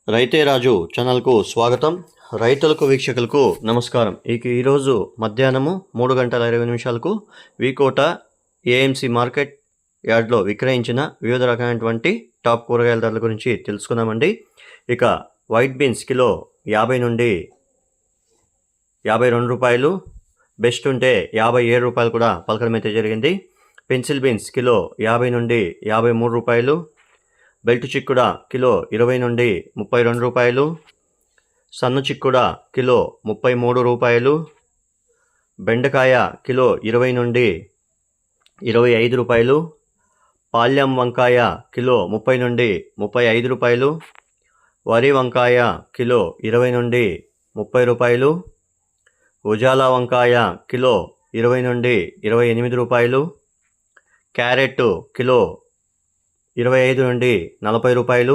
రైతే రాజు ఛానల్కు స్వాగతం. రైతులకు వీక్షకులకు నమస్కారం. ఈరోజు మధ్యాహ్నము 3:20 వికోట ఏఎంసీ మార్కెట్ యార్డ్లో విక్రయించిన వివిధ రకాలైనటువంటి టాప్ కూరగాయల ధరల గురించి తెలుసుకుందామండి. ఇక వైట్ బీన్స్ కిలో 50 నుండి 52 రూపాయలు, బెస్ట్ ఉంటే 57 రూపాయలు కూడా పలకడం అయితే జరిగింది. పెన్సిల్ బీన్స్ కిలో 50 నుండి 53 రూపాయలు, బెల్ట్ చిక్కుడ కిలో 20 నుండి 32 రూపాయలు, సన్ను చిక్కుడ కిలో 33 రూపాయలు, బెండకాయ కిలో 20 నుండి 25 రూపాయలు, పాల్యం వంకాయ కిలో 30 నుండి 35 రూపాయలు, వరి వంకాయ కిలో 20 నుండి 30 రూపాయలు, ఉజాలా వంకాయ కిలో 20 నుండి 28 రూపాయలు, క్యారెట్ కిలో 25 నుండి 40 రూపాయలు,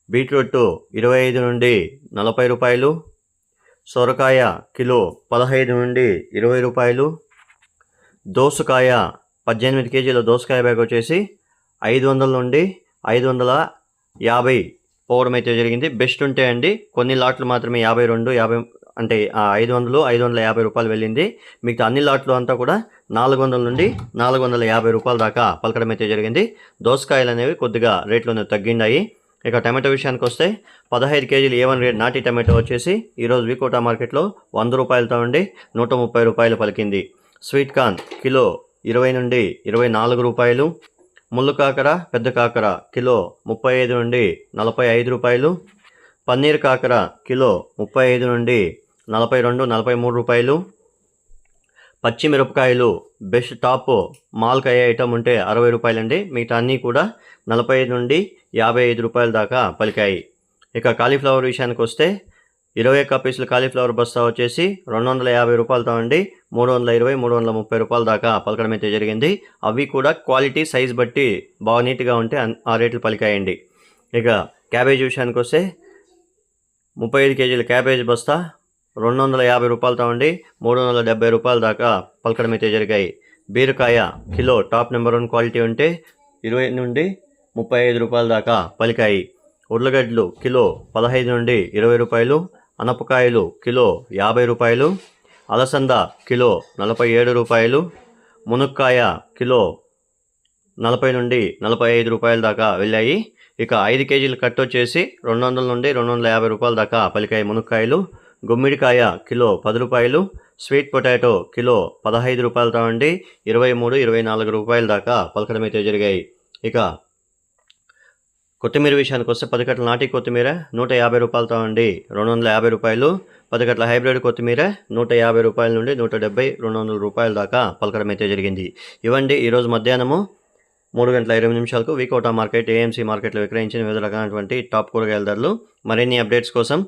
బీట్రూట్ 25 నుండి 40 రూపాయలు, సొరకాయ కిలో 15 నుండి 20 రూపాయలు, దోసకాయ 18 కేజీల దోసకాయ బ్యాగ్ వచ్చేసి 500 నుండి 550 పోవడం అయితే జరిగింది. బెస్ట్ ఉంటే అండి కొన్ని లాట్లు మాత్రమే 52 అంటే 550 రూపాయలు వెళ్ళింది. మిగతా అన్ని లాట్లు అంతా కూడా 400 నుండి 450 రూపాయల దాకా పలకడం అయితే జరిగింది. దోసకాయలు అనేవి కొద్దిగా రేట్లోనే తగ్గిండాయి. ఇక టమాటో విషయానికి వస్తే 15 కేజీలు A1 రేట్ నాటి టమాటో వచ్చేసి ఈరోజు వికోటా మార్కెట్లో 100 రూపాయలతో ఉండి 130 రూపాయలు పలికింది. స్వీట్ కార్న్ కిలో 20 నుండి 24 రూపాయలు, ముళ్ళు కాకర పెద్ద కాకర కిలో 35 నుండి 45 రూపాయలు, పన్నీర్ కాకర కిలో 35 నుండి 42-43 రూపాయలు, పచ్చిమిరపకాయలు బెస్ట్ టాప్ మాల్కాయ ఐటమ్ ఉంటే 60 రూపాయలండి. మిగతా అన్నీ కూడా 45 నుండి 55 రూపాయల దాకా పలికాయి. ఇక కాలీఫ్లవర్ విషయానికి వస్తే 21 పీసుల కాలీఫ్లవర్ బస్తా వచ్చేసి 250 రూపాయలతో అండి 320-330 రూపాయల దాకా పలకడం అయితే జరిగింది. అవి కూడా క్వాలిటీ సైజ్ బట్టి బాగా నీట్గా ఉంటే ఆ రేట్లు పలికాయండి. ఇక క్యాబేజ్ విషయానికి వస్తే 35 కేజీల క్యాబేజ్ బస్తా 250 రూపాయలతో ఉండి 370 రూపాయల దాకా పలకడం అయితే జరిగాయి. బీరకాయ కిలో టాప్ నెంబర్ 1 క్వాలిటీ ఉంటే 20 నుండి 35 రూపాయల దాకా పలికాయి. ఉర్లగడ్డలు కిలో 15 నుండి 20 రూపాయలు, అనపకాయలు కిలో 50 రూపాయలు, అలసంద కిలో 47 రూపాయలు, మునక్కాయ కిలో 40 నుండి 45 రూపాయల దాకా వెళ్ళాయి. ఇక 5 కేజీల కట్ట వచ్చేసి 200 నుండి 250 రూపాయల దాకా పలికాయి మునక్కాయలు. గుమ్మిడికాయ కిలో 10 రూపాయలు, స్వీట్ పొటాటో కిలో 15 రూపాయలతో ఉండి 23-24 రూపాయల దాకా పలకడం అయితే జరిగాయి. ఇక కొత్తిమీర విషయానికి వస్తే 10 కట్టల నాటి కొత్తిమీర 150 రూపాయలతో ఉండి 250 రూపాయలు, 10 కట్టల హైబ్రిడ్ కొత్తిమీర 150 రూపాయల నుండి 170-200 రూపాయల దాకా పలకడం అయితే జరిగింది. ఇవండి ఈరోజు మధ్యాహ్నము 3:20 వికోటా మార్కెట్ ఏఎంసీ మార్కెట్లో విక్రయించిన వివిధ రకాలైనటువంటి టాప్ కూరగాయల ధరలు. మరిన్ని అప్డేట్స్ కోసం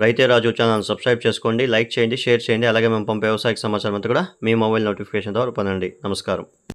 రైతే రాజు ఛానల్ సబ్స్క్రైబ్ చేసుకోండి, లైక్ చేయండి, షేర్ చేయండి. అలాగే మేము పంపే వ్యవసాయ సమాచారం అంతా కూడా మీ మొబైల్ నోటిఫికేషన్ ద్వారా పొందండి. నమస్కారం.